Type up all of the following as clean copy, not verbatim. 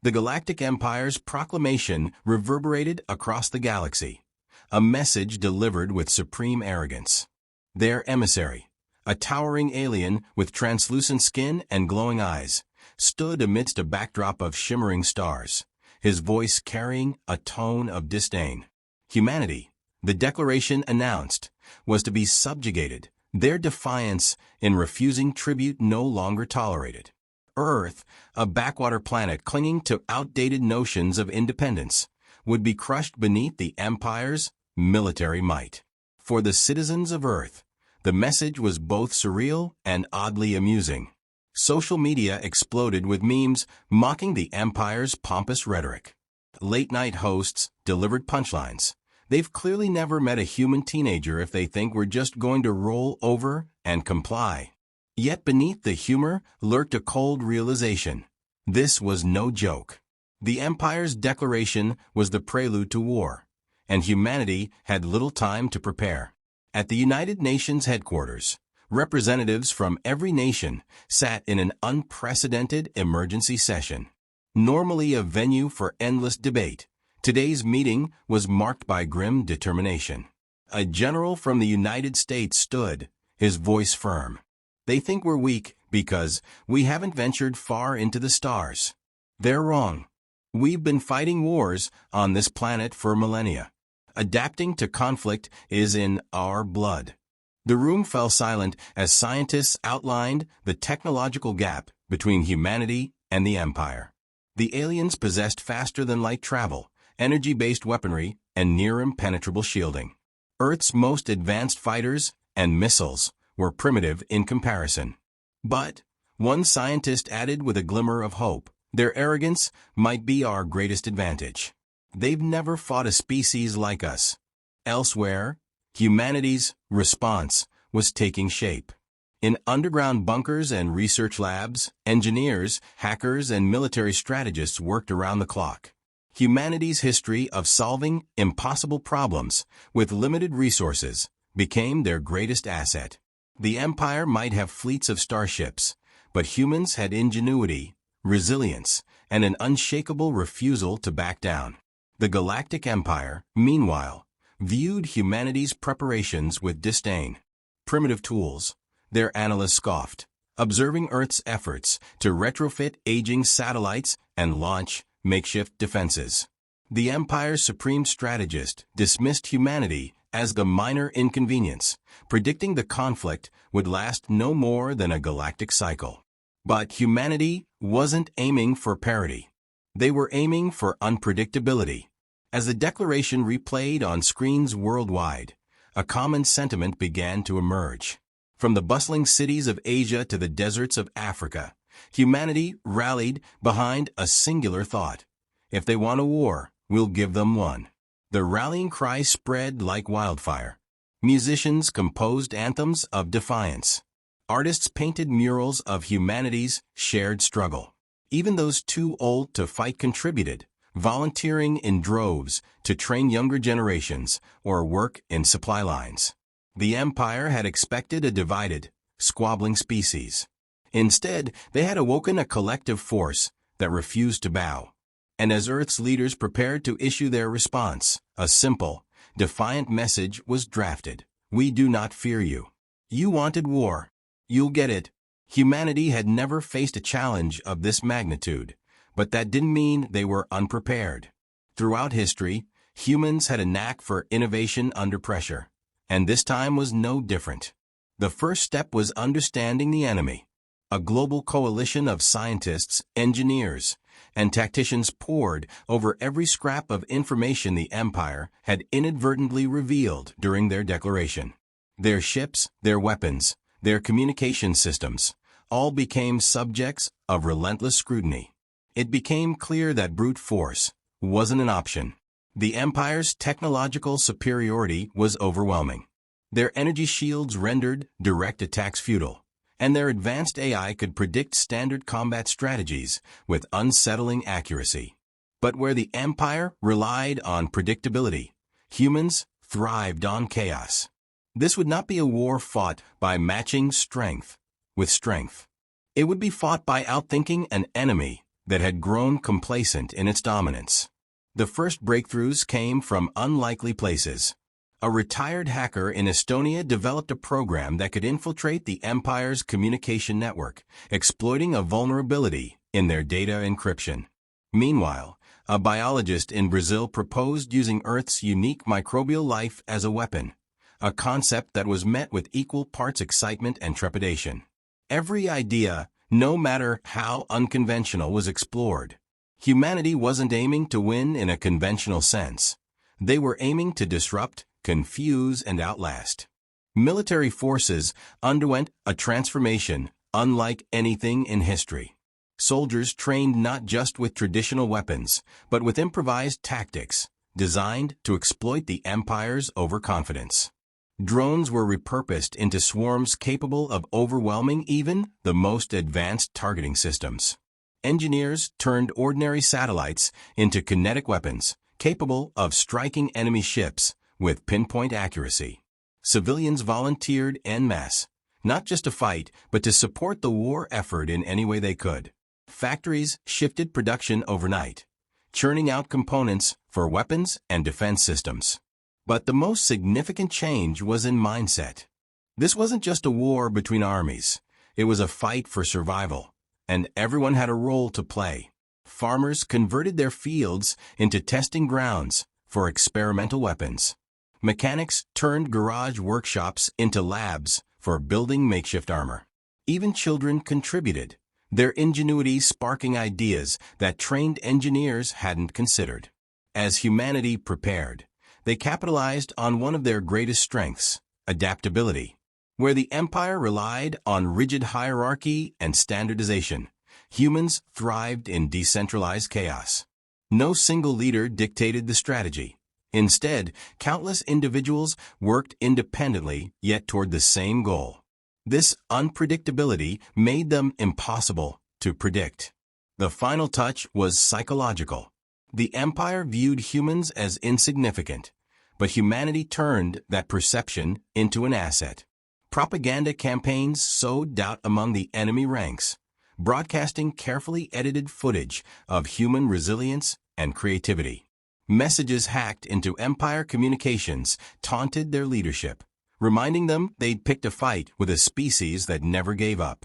The Galactic Empire's proclamation reverberated across the galaxy, a message delivered with supreme arrogance. Their emissary, a towering alien with translucent skin and glowing eyes, stood amidst a backdrop of shimmering stars, his voice carrying a tone of disdain. Humanity, the declaration announced, was to be subjugated, their defiance in refusing tribute no longer tolerated. Earth, a backwater planet clinging to outdated notions of independence, would be crushed beneath the Empire's military might. For the citizens of Earth, the message was both surreal and oddly amusing. Social media exploded with memes mocking the Empire's pompous rhetoric. Late-night hosts delivered punchlines. They've clearly never met a human teenager if they think we're just going to roll over and comply. Yet beneath the humor lurked a cold realization. This was no joke. The Empire's declaration was the prelude to war, and humanity had little time to prepare. At the United Nations headquarters, representatives from every nation sat in an unprecedented emergency session. Normally a venue for endless debate, today's meeting was marked by grim determination. A general from the United States stood, his voice firm. They think we're weak because we haven't ventured far into the stars. They're wrong. We've been fighting wars on this planet for millennia. Adapting to conflict is in our blood. The room fell silent as scientists outlined the technological gap between humanity and the Empire. The aliens possessed faster-than-light travel, energy-based weaponry, and near-impenetrable shielding. Earth's most advanced fighters and missiles were primitive in comparison. But, one scientist added with a glimmer of hope, their arrogance might be our greatest advantage. They've never fought a species like us. Elsewhere, humanity's response was taking shape. In underground bunkers and research labs, engineers, hackers, and military strategists worked around the clock. Humanity's history of solving impossible problems with limited resources became their greatest asset. The Empire might have fleets of starships, but humans had ingenuity, resilience, and an unshakable refusal to back down. The Galactic Empire, meanwhile, viewed humanity's preparations with disdain. Primitive tools, their analysts scoffed, observing Earth's efforts to retrofit aging satellites and launch makeshift defenses. The Empire's supreme strategist dismissed humanity as the minor inconvenience, predicting the conflict would last no more than a galactic cycle. But humanity wasn't aiming for parity. They were aiming for unpredictability. As the declaration replayed on screens worldwide, a common sentiment began to emerge. From the bustling cities of Asia to the deserts of Africa, humanity rallied behind a singular thought. If they want a war, we'll give them one. The rallying cry spread like wildfire. Musicians composed anthems of defiance. Artists painted murals of humanity's shared struggle. Even those too old to fight contributed, volunteering in droves to train younger generations or work in supply lines. The Empire had expected a divided, squabbling species. Instead, they had awoken a collective force that refused to bow. And as Earth's leaders prepared to issue their response, a simple, defiant message was drafted. We do not fear you. You wanted war. You'll get it. Humanity had never faced a challenge of this magnitude, but that didn't mean they were unprepared. Throughout history, humans had a knack for innovation under pressure, and this time was no different. The first step was understanding the enemy. A global coalition of scientists, engineers, and tacticians pored over every scrap of information the Empire had inadvertently revealed during their declaration. Their ships, their weapons, their communication systems, all became subjects of relentless scrutiny. It became clear that brute force wasn't an option. The Empire's technological superiority was overwhelming. Their energy shields rendered direct attacks futile, and their advanced AI could predict standard combat strategies with unsettling accuracy. But where the Empire relied on predictability, humans thrived on chaos. This would not be a war fought by matching strength with strength. It would be fought by outthinking an enemy that had grown complacent in its dominance. The first breakthroughs came from unlikely places. A retired hacker in Estonia developed a program that could infiltrate the Empire's communication network, exploiting a vulnerability in their data encryption. Meanwhile, a biologist in Brazil proposed using Earth's unique microbial life as a weapon, a concept that was met with equal parts excitement and trepidation. Every idea, no matter how unconventional, was explored. Humanity wasn't aiming to win in a conventional sense. They were aiming to disrupt, confuse, and outlast. Military forces underwent a transformation unlike anything in history. Soldiers trained not just with traditional weapons, but with improvised tactics, designed to exploit the Empire's overconfidence. Drones were repurposed into swarms capable of overwhelming even the most advanced targeting systems. Engineers turned ordinary satellites into kinetic weapons, capable of striking enemy ships with pinpoint accuracy. Civilians volunteered en masse, not just to fight, but to support the war effort in any way they could. Factories shifted production overnight, churning out components for weapons and defense systems. But the most significant change was in mindset. This wasn't just a war between armies. It was a fight for survival, and everyone had a role to play. Farmers converted their fields into testing grounds for experimental weapons. Mechanics turned garage workshops into labs for building makeshift armor. Even children contributed, their ingenuity sparking ideas that trained engineers hadn't considered. As humanity prepared, they capitalized on one of their greatest strengths, adaptability. Where the Empire relied on rigid hierarchy and standardization, humans thrived in decentralized chaos. No single leader dictated the strategy. Instead, countless individuals worked independently yet toward the same goal. This unpredictability made them impossible to predict. The final touch was psychological. The Empire viewed humans as insignificant, but humanity turned that perception into an asset. Propaganda campaigns sowed doubt among the enemy ranks, broadcasting carefully edited footage of human resilience and creativity. Messages hacked into Empire communications taunted their leadership, reminding them they'd picked a fight with a species that never gave up.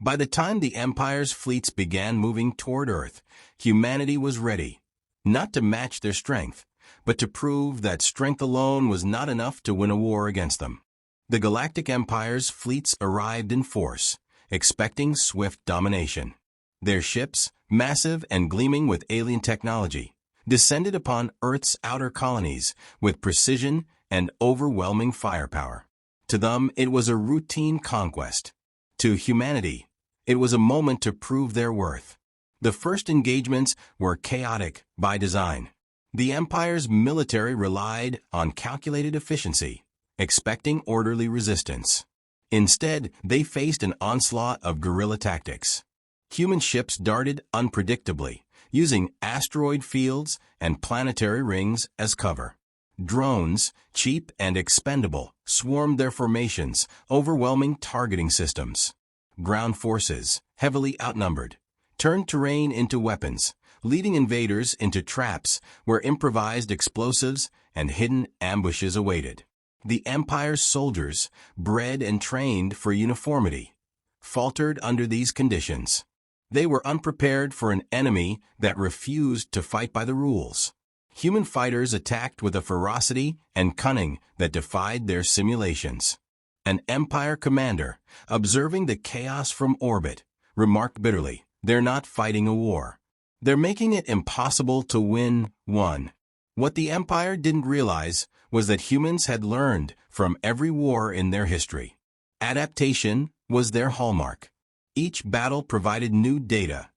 By the time the Empire's fleets began moving toward Earth, humanity was ready, not to match their strength, but to prove that strength alone was not enough to win a war against them. The Galactic Empire's fleets arrived in force, expecting swift domination. Their ships, massive and gleaming with alien technology, descended upon Earth's outer colonies with precision and overwhelming firepower. To them, it was a routine conquest. To humanity, it was a moment to prove their worth. The first engagements were chaotic by design. The Empire's military relied on calculated efficiency, expecting orderly resistance. Instead, they faced an onslaught of guerrilla tactics. Human ships darted unpredictably, using asteroid fields and planetary rings as cover. Drones, cheap and expendable, swarmed their formations, overwhelming targeting systems. Ground forces, heavily outnumbered, turned terrain into weapons, leading invaders into traps where improvised explosives and hidden ambushes awaited. The Empire's soldiers, bred and trained for uniformity, faltered under these conditions. They were unprepared for an enemy that refused to fight by the rules. Human fighters attacked with a ferocity and cunning that defied their simulations. An Empire commander, observing the chaos from orbit, remarked bitterly, "They're not fighting a war. They're making it impossible to win one." What the Empire didn't realize was that humans had learned from every war in their history. Adaptation was their hallmark. Each battle provided new data,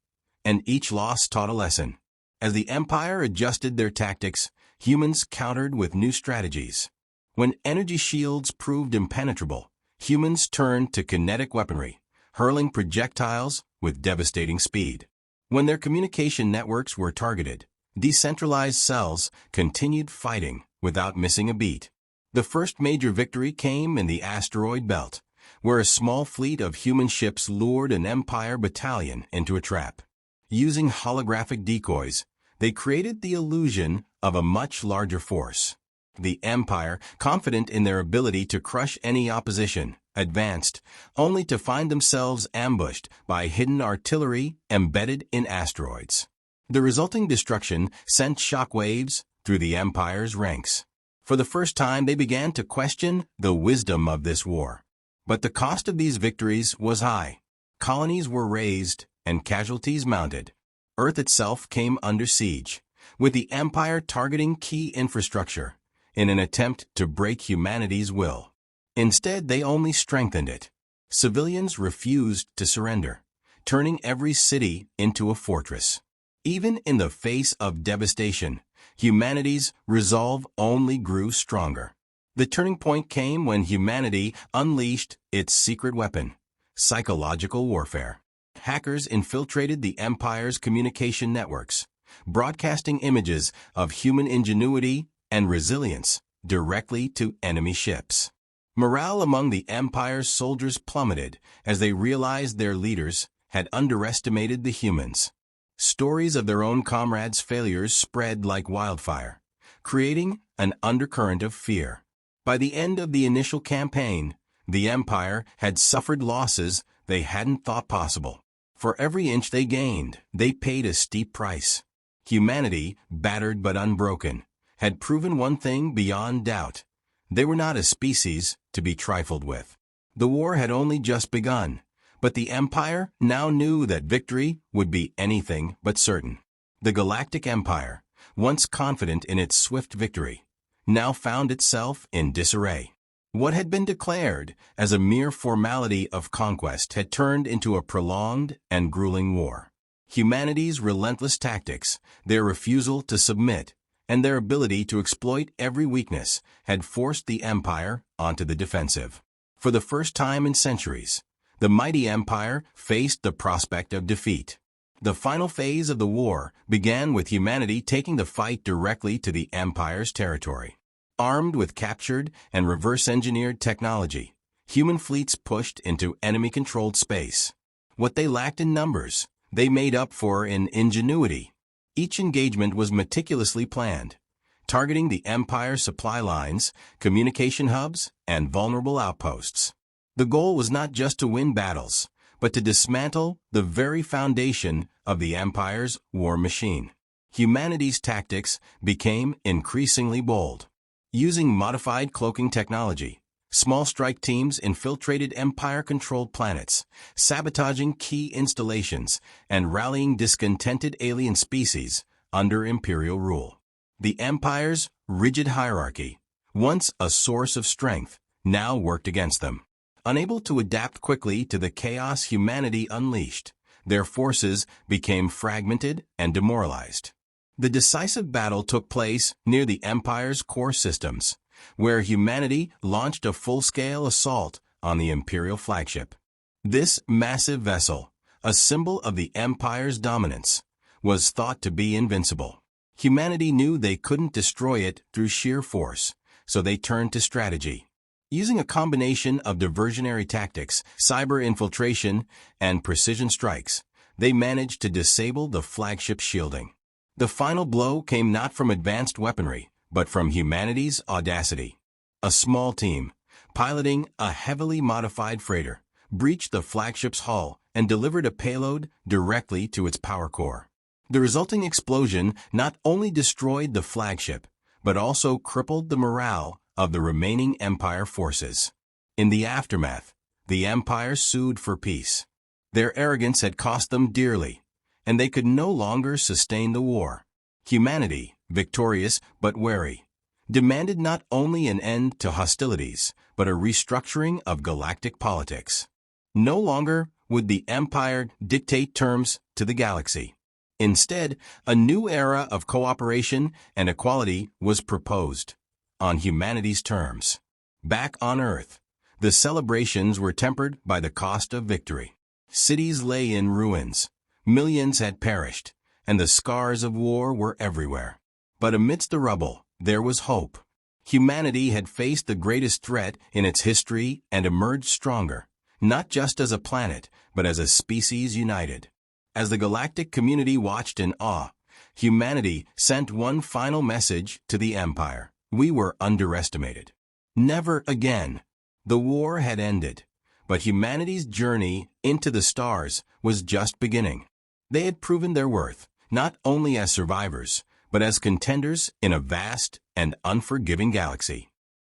and each loss taught a lesson. As the Empire adjusted their tactics, humans countered with new strategies. When energy shields proved impenetrable, humans turned to kinetic weaponry, hurling projectiles with devastating speed. When their communication networks were targeted, decentralized cells continued fighting without missing a beat. The first major victory came in the asteroid belt, where a small fleet of human ships lured an Empire battalion into a trap. Using holographic decoys, they created the illusion of a much larger force. The Empire, confident in their ability to crush any opposition, advanced, only to find themselves ambushed by hidden artillery embedded in asteroids. The resulting destruction sent shockwaves through the Empire's ranks. For the first time, they began to question the wisdom of this war. But the cost of these victories was high. Colonies were razed and casualties mounted. Earth itself came under siege, with the Empire targeting key infrastructure in an attempt to break humanity's will. Instead, they only strengthened it. Civilians refused to surrender, turning every city into a fortress. Even in the face of devastation, humanity's resolve only grew stronger. The turning point came when humanity unleashed its secret weapon, psychological warfare. Hackers infiltrated the Empire's communication networks, broadcasting images of human ingenuity and resilience directly to enemy ships. Morale among the Empire's soldiers plummeted as they realized their leaders had underestimated the humans. Stories of their own comrades' failures spread like wildfire, creating an undercurrent of fear. By the end of the initial campaign, the Empire had suffered losses they hadn't thought possible. For every inch they gained, they paid a steep price. Humanity, battered but unbroken, had proven one thing beyond doubt. They were not a species to be trifled with. The war had only just begun, but the Empire now knew that victory would be anything but certain. The Galactic Empire, once confident in its swift victory, now found itself in disarray. What had been declared as a mere formality of conquest had turned into a prolonged and grueling war. Humanity's relentless tactics, their refusal to submit, and their ability to exploit every weakness had forced the Empire onto the defensive. For the first time in centuries, the mighty Empire faced the prospect of defeat. The final phase of the war began with humanity taking the fight directly to the Empire's territory. Armed with captured and reverse-engineered technology, human fleets pushed into enemy-controlled space. What they lacked in numbers, they made up for in ingenuity. Each engagement was meticulously planned, targeting the Empire's supply lines, communication hubs, and vulnerable outposts. The goal was not just to win battles, but to dismantle the very foundation of the Empire's war machine. Humanity's tactics became increasingly bold. Using modified cloaking technology, small strike teams infiltrated Empire-controlled planets, sabotaging key installations and rallying discontented alien species under Imperial rule. The Empire's rigid hierarchy, once a source of strength, now worked against them. Unable to adapt quickly to the chaos humanity unleashed, their forces became fragmented and demoralized. The decisive battle took place near the Empire's core systems, where humanity launched a full-scale assault on the Imperial flagship. This massive vessel, a symbol of the Empire's dominance, was thought to be invincible. Humanity knew they couldn't destroy it through sheer force, so they turned to strategy. Using a combination of diversionary tactics, cyber infiltration, and precision strikes, they managed to disable the flagship's shielding. The final blow came not from advanced weaponry, but from humanity's audacity. A small team, piloting a heavily modified freighter, breached the flagship's hull and delivered a payload directly to its power core. The resulting explosion not only destroyed the flagship, but also crippled the morale of the remaining Empire forces. In the aftermath, the Empire sued for peace. Their arrogance had cost them dearly, and they could no longer sustain the war. Humanity, victorious but wary, demanded not only an end to hostilities, but a restructuring of galactic politics. No longer would the Empire dictate terms to the galaxy. Instead, a new era of cooperation and equality was proposed, on humanity's terms. Back on Earth, the celebrations were tempered by the cost of victory. Cities lay in ruins. Millions had perished, and the scars of war were everywhere. But amidst the rubble, there was hope. Humanity had faced the greatest threat in its history and emerged stronger, not just as a planet, but as a species united. As the galactic community watched in awe, humanity sent one final message to the Empire. We were underestimated. Never again. The war had ended, but humanity's journey into the stars was just beginning. They had proven their worth, not only as survivors, but as contenders in a vast and unforgiving galaxy.